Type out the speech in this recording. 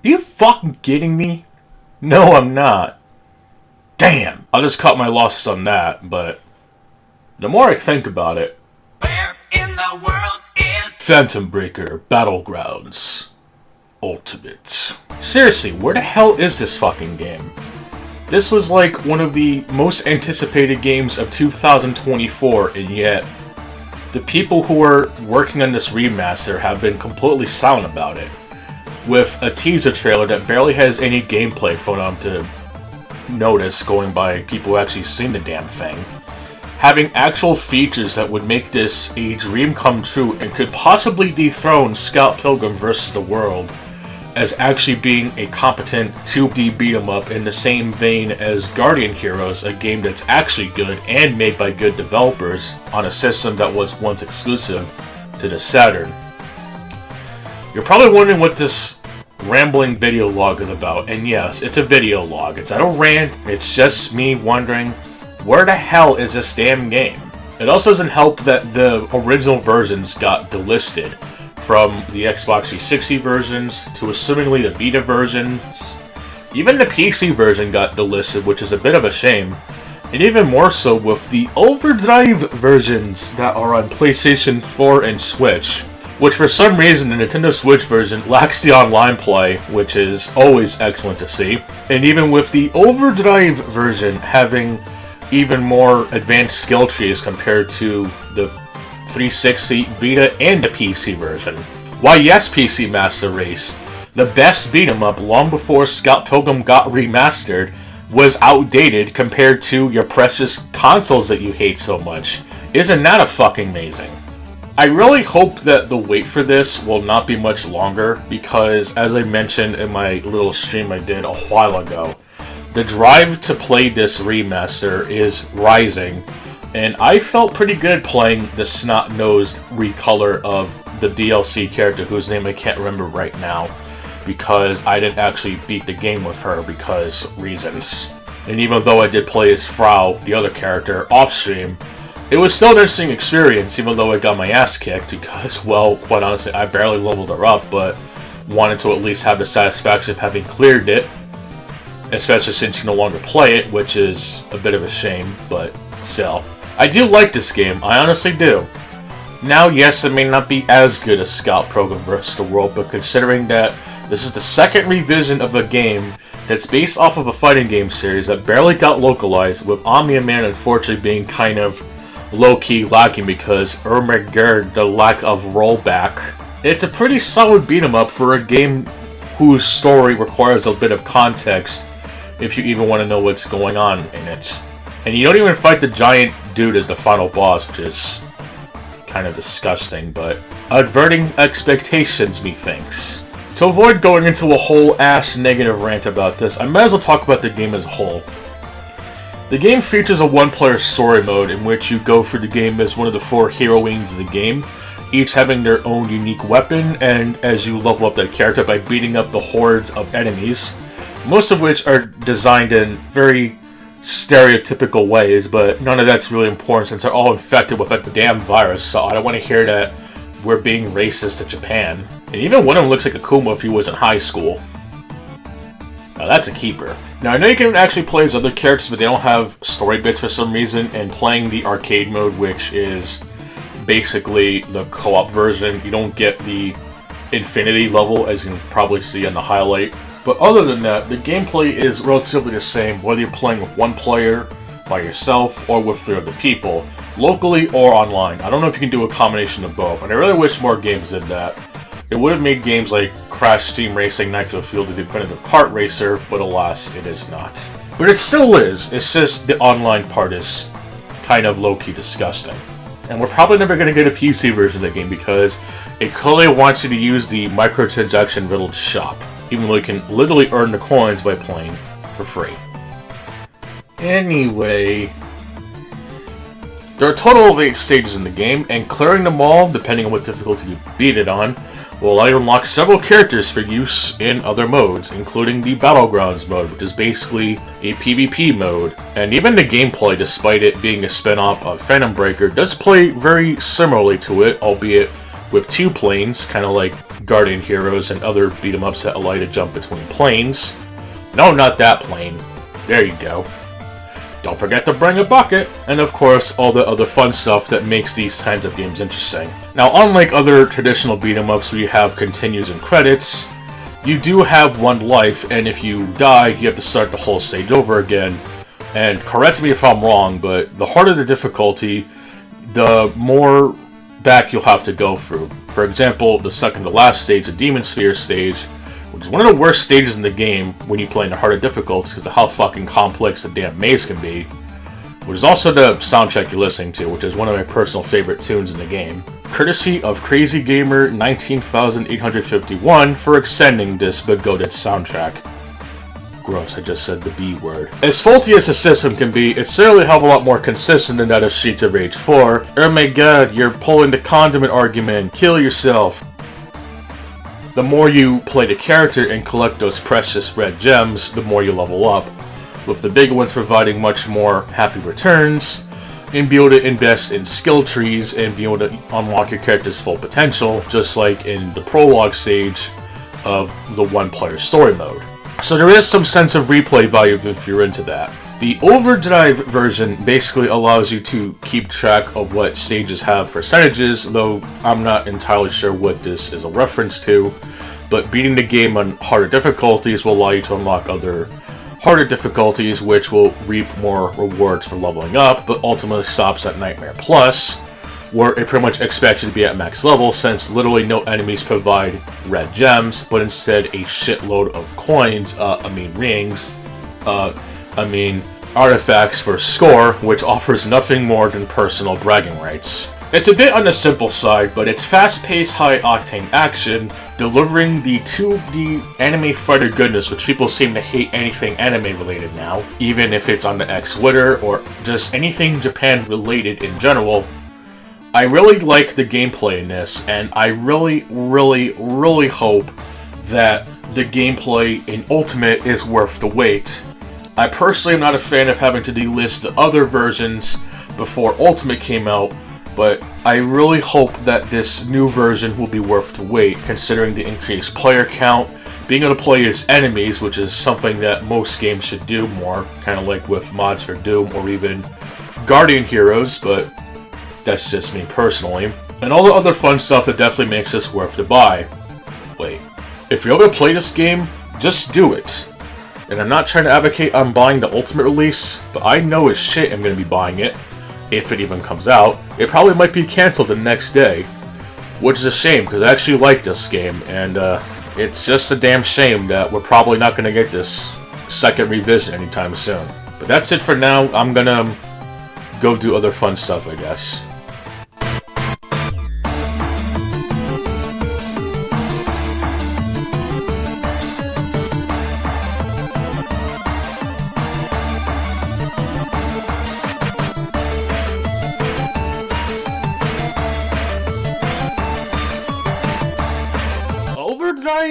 Are you fucking kidding me? No, I'm not. Damn. I'll just cut my losses on that, but the more I think about it, where in the world is Phantom Breaker Battlegrounds Ultimate? Seriously, where the hell is this fucking game? This was like one of the most anticipated games of 2024, and yet the people who are working on this remaster have been completely silent about it, with a teaser trailer that barely has any gameplay for them to notice going by people who actually seen the damn thing. Having actual features that would make this a dream come true and could possibly dethrone Scott Pilgrim vs. the World as actually being a competent 2D beat-em-up in the same vein as Guardian Heroes, a game that's actually good and made by good developers on a system that was once exclusive to the Saturn. You're probably wondering what this rambling video log is about, and yes, it's a video log. It's not a rant, it's just me wondering, where the hell is this damn game? It also doesn't help that the original versions got delisted, from the Xbox 360 versions to assumingly the Vita versions. Even the PC version got delisted, which is a bit of a shame. And even more so with the OVERDRIVE versions that are on PlayStation 4 and Switch, which for some reason the Nintendo Switch version lacks the online play, which is always excellent to see. And even with the OVERDRIVE version having even more advanced skill trees compared to the 360, Vita, and the PC version. Why yes, PC Master Race, the best beat-em-up long before Scott Pilgrim got remastered, was outdated compared to your precious consoles that you hate so much. Isn't that a fucking amazing? I really hope that the wait for this will not be much longer, because as I mentioned in my little stream I did a while ago, the drive to play this remaster is rising, and I felt pretty good playing the snot-nosed recolor of the DLC character whose name I can't remember right now, because I didn't actually beat the game with her because reasons. And even though I did play as Frau, the other character, off-stream, it was still an interesting experience, even though I got my ass kicked, because, well, quite honestly, I barely leveled her up, but wanted to at least have the satisfaction of having cleared it, especially since you can no longer play it, which is a bit of a shame, but still. I do like this game, I honestly do. Now, yes, it may not be as good as Scott Pilgrim vs. the World, but considering that this is the second revision of a game that's based off of a fighting game series that barely got localized, with Omnia Man unfortunately being kind of low-key lacking because oh my god, the lack of rollback. It's a pretty solid beat-em-up for a game whose story requires a bit of context if you even want to know what's going on in it. And you don't even fight the giant dude as the final boss, which is kind of disgusting, but averting expectations, methinks. To avoid going into a whole ass negative rant about this, I might as well talk about the game as a whole. The game features a one-player story mode in which you go through the game as one of the 4 heroines of the game, each having their own unique weapon, and as you level up that character by beating up the hordes of enemies, most of which are designed in very stereotypical ways, but none of that's really important since they're all infected with a damn virus, so I don't want to hear that we're being racist to Japan. And even one of them looks like Akuma if he was in high school. Now that's a keeper. Now I know you can actually play as other characters, but they don't have story bits for some reason, and playing the arcade mode, which is basically the co-op version, you don't get the infinity level, as you can probably see on the highlight. But other than that, the gameplay is relatively the same, whether you're playing with one player, by yourself, or with 3 other people, locally or online. I don't know if you can do a combination of both, and I really wish more games did that. It would have made games like Crash Team Racing Nitro Fuel the definitive kart racer, but alas, it is not. But it still is, it's just the online part is kind of low-key disgusting. And we're probably never going to get a PC version of the game because it clearly wants you to use the microtransaction-riddled shop, even though you can literally earn the coins by playing for free. Anyway, there are a total of 8 stages in the game, and clearing them all, depending on what difficulty you beat it on, will allow you to unlock several characters for use in other modes, including the Battlegrounds mode, which is basically a PvP mode. And even the gameplay, despite it being a spin-off of Phantom Breaker, does play very similarly to it, albeit with 2 planes, kind of like Guardian Heroes and other beat-em-ups that allow you to jump between planes. No, not that plane. There you go. Don't forget to bring a bucket! And of course, all the other fun stuff that makes these kinds of games interesting. Now, unlike other traditional beat-em-ups where you have continues and credits, you do have 1 life, and if you die, you have to start the whole stage over again. And correct me if I'm wrong, but the harder the difficulty, the more back you'll have to go through. For example, the second to last stage, the Demon Sphere stage, which is one of the worst stages in the game when you play in the harder difficulties because of how fucking complex the damn maze can be, which is also the soundtrack you're listening to, which is one of my personal favorite tunes in the game. Courtesy of Crazy Gamer 19,851 for extending this bigoted soundtrack. Gross, I just said the B word. As faulty as the system can be, it's certainly a hell of a lot more consistent than that of Streets of Rage 4. Oh my god, you're pulling the condiment argument. Kill yourself. The more you play the character and collect those precious red gems, the more you level up, with the bigger ones providing much more happy returns, and be able to invest in skill trees and be able to unlock your character's full potential, just like in the prologue stage of the 1-player story mode. So there is some sense of replay value if you're into that. The OVERDRIVE version basically allows you to keep track of what stages have percentages, though I'm not entirely sure what this is a reference to, but beating the game on harder difficulties will allow you to unlock other harder difficulties, which will reap more rewards for leveling up, but ultimately stops at Nightmare Plus, where it pretty much expects you to be at max level, since literally no enemies provide red gems, but instead a shitload of coins, rings, artifacts for score, which offers nothing more than personal bragging rights. It's a bit on the simple side, but it's fast-paced, high-octane action, delivering the 2D anime fighter goodness, which people seem to hate anything anime-related now, even if it's on the X-Twitter or just anything Japan-related in general. I really like the gameplay in this, and I really hope that the gameplay in Ultimate is worth the wait. I personally am not a fan of having to delist the other versions before Ultimate came out, but I really hope that this new version will be worth the wait, considering the increased player count, being able to play as enemies, which is something that most games should do more, kind of like with mods for Doom or even Guardian Heroes, but that's just me personally. And all the other fun stuff that definitely makes this worth the buy. Wait, if you're able to play this game, just do it. And I'm not trying to advocate on buying the Ultimate release, but I know as shit I'm going to be buying it, if it even comes out. It probably might be cancelled the next day, which is a shame, because I actually like this game, and it's just a damn shame that we're probably not going to get this second revision anytime soon. But that's it for now. I'm going to go do other fun stuff, I guess. OVERDRIVE